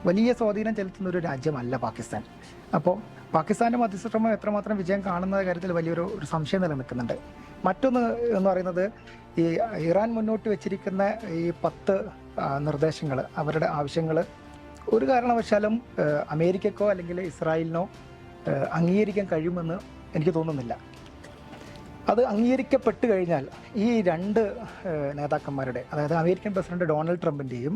വലിയ സ്വാധീനം ചെലുത്തുന്ന ഒരു രാജ്യമല്ല പാകിസ്ഥാൻ. അപ്പോൾ പാകിസ്ഥാൻ്റെ മധ്യസ്ഥശ്രമം എത്രമാത്രം വിജയം കാണുന്ന കാര്യത്തിൽ വലിയൊരു സംശയം നിലനിൽക്കുന്നുണ്ട്. മറ്റൊന്ന് എന്ന് പറയുന്നത്, ഈ ഇറാൻ മുന്നോട്ട് വെച്ചിരിക്കുന്ന ഈ 10 നിർദ്ദേശങ്ങൾ, അവരുടെ ആവശ്യങ്ങൾ ഒരു കാരണവശാലും അമേരിക്കക്കോ അല്ലെങ്കിൽ ഇസ്രായേലിനോ അംഗീകരിക്കാൻ കഴിയുമെന്ന് എനിക്ക് തോന്നുന്നില്ല. അത് അംഗീകരിക്കപ്പെട്ട് കഴിഞ്ഞാൽ ഈ 2 നേതാക്കന്മാരുടെ, അതായത് അമേരിക്കൻ പ്രസിഡന്റ് ഡൊണാൾഡ് ട്രംപിൻ്റെയും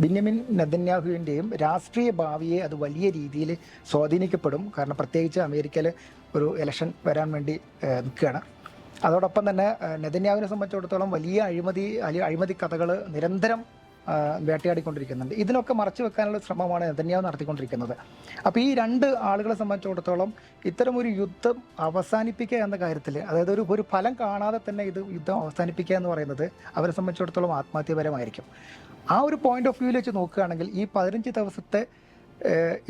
ബെന്യാമിൻ നെതന്യാഹുവിൻ്റെയും രാഷ്ട്രീയ ഭാവിയെ അത് വലിയ രീതിയിൽ സ്വാധീനിക്കപ്പെടും. കാരണം പ്രത്യേകിച്ച് അമേരിക്കയിൽ ഒരു ഇലക്ഷൻ വരാൻ വേണ്ടി നിൽക്കുകയാണ്. അതോടൊപ്പം തന്നെ നെതന്യാഹുവിനെ സംബന്ധിച്ചിടത്തോളം വലിയ അഴിമതി കഥകൾ നിരന്തരം വേട്ടയാടിക്കൊണ്ടിരിക്കുന്നുണ്ട്. ഇതിനൊക്കെ മറച്ചു വെക്കാനുള്ള ശ്രമമാണ് നെതന്യാഹു നടത്തിക്കൊണ്ടിരിക്കുന്നത്. അപ്പോൾ ഈ 2 ആളുകളെ സംബന്ധിച്ചിടത്തോളം ഇത്തരമൊരു യുദ്ധം അവസാനിപ്പിക്കുക എന്ന കാര്യത്തിൽ, അതായത് ഒരു ഫലം കാണാതെ തന്നെ യുദ്ധം അവസാനിപ്പിക്കുക എന്ന് പറയുന്നത് അവരെ സംബന്ധിച്ചിടത്തോളം ആത്മഹത്യപരമായിരിക്കും. ആ ഒരു പോയിന്റ് ഓഫ് വ്യൂവിൽ വെച്ച് നോക്കുകയാണെങ്കിൽ ഈ 15 ദിവസത്തെ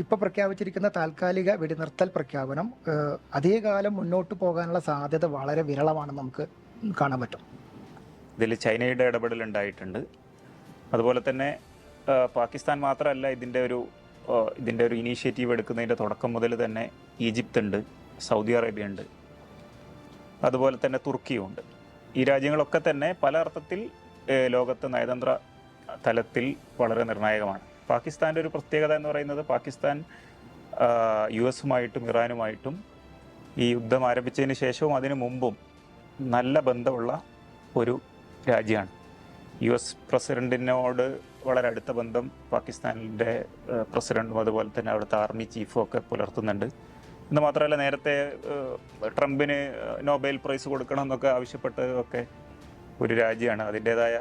ഇപ്പോൾ പ്രഖ്യാപിച്ചിരിക്കുന്ന താൽക്കാലിക വെടിനിർത്തൽ പ്രഖ്യാപനം അധികകാലം മുന്നോട്ട് പോകാനുള്ള സാധ്യത വളരെ വിരളമാണെന്ന് നമുക്ക് കാണാൻ പറ്റും. ഇതിൽ ചൈനയുടെ ഇടപെടൽ ഉണ്ടായിട്ടുണ്ട്. അതുപോലെ തന്നെ പാകിസ്ഥാൻ മാത്രമല്ല ഇതിൻ്റെ ഒരു ഇനീഷ്യേറ്റീവ് എടുക്കുന്നതിൻ്റെ തുടക്കം മുതൽ തന്നെ ഈജിപ്ത് ഉണ്ട്, സൗദി അറേബ്യ ഉണ്ട്, അതുപോലെ തന്നെ തുർക്കിയും ഉണ്ട്. ഈ രാജ്യങ്ങളൊക്കെ തന്നെ പല അർത്ഥത്തിൽ ലോകത്ത് നയതന്ത്ര തലത്തിൽ വളരെ നിർണായകമാണ്. പാകിസ്ഥാൻ്റെ ഒരു പ്രത്യേകത എന്ന് പറയുന്നത്, പാകിസ്ഥാൻ US-ഉമായിട്ടും ഇറാനുമായിട്ടും ഈ യുദ്ധം ആരംഭിച്ചതിന് ശേഷവും അതിനു മുമ്പും നല്ല ബന്ധമുള്ള ഒരു രാജ്യമാണ്. US പ്രസിഡൻറ്റിനോട് വളരെ അടുത്ത ബന്ധം പാകിസ്ഥാനിൻ്റെ പ്രസിഡൻറ്റും അതുപോലെ തന്നെ അവിടുത്തെ ആർമി ചീഫും ഒക്കെ പുലർത്തുന്നുണ്ട്. എന്ന് മാത്രമല്ല, നേരത്തെ ട്രംപിന് നൊബേൽ പ്രൈസ് കൊടുക്കണം എന്നൊക്കെ ആവശ്യപ്പെട്ടതൊക്കെ ഒരു രാജ്യമാണ്. അതിൻ്റേതായ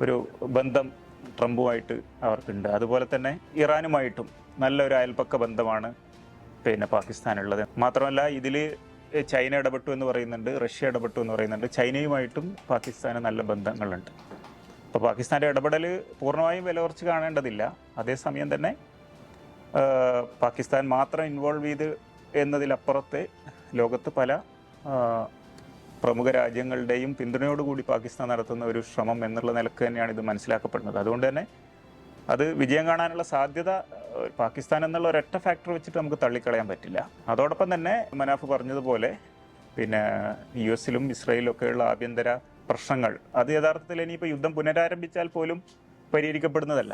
ഒരു ബന്ധം ട്രംപുമായിട്ട് അവർക്കുണ്ട്. അതുപോലെ തന്നെ ഇറാനുമായിട്ടും നല്ലൊരു അയൽപക്ക ബന്ധമാണ് പാകിസ്ഥാനുള്ളത്. മാത്രമല്ല, ഇതിൽ ചൈന ഇടപെട്ടു എന്ന് പറയുന്നുണ്ട്, റഷ്യ ഇടപെട്ടു എന്ന് പറയുന്നുണ്ട്. ചൈനയുമായിട്ടും പാകിസ്ഥാന് നല്ല ബന്ധങ്ങളുണ്ട്. അപ്പോൾ പാകിസ്ഥാൻ്റെ ഇടപെടൽ പൂർണ്ണമായും വില കുറച്ച് കാണേണ്ടതില്ല. അതേസമയം തന്നെ പാകിസ്ഥാൻ മാത്രം ഇൻവോൾവ് ചെയ്ത് എന്നതിലപ്പുറത്തെ ലോകത്ത് പല പ്രമുഖ രാജ്യങ്ങളുടെയും പിന്തുണയോടുകൂടി പാകിസ്ഥാൻ നടത്തുന്ന ഒരു ശ്രമം എന്നുള്ള നിലക്ക് തന്നെയാണ് ഇത് മനസ്സിലാക്കപ്പെടുന്നത്. അതുകൊണ്ട് തന്നെ അത് വിജയം കാണാനുള്ള സാധ്യത പാകിസ്ഥാൻ എന്നുള്ള ഒരൊറ്റ ഫാക്ടർ വെച്ചിട്ട് നമുക്ക് തള്ളിക്കളയാൻ പറ്റില്ല. അതോടൊപ്പം തന്നെ മനാഫ് പറഞ്ഞതുപോലെ US-ലും ഇസ്രായേലിലും ഒക്കെയുള്ള ആഭ്യന്തര പ്രശ്നങ്ങൾ അത് യഥാർത്ഥത്തിൽ ഇനിയിപ്പോൾ യുദ്ധം പുനരാരംഭിച്ചാൽ പോലും പരിഹരിക്കപ്പെടുന്നതല്ല.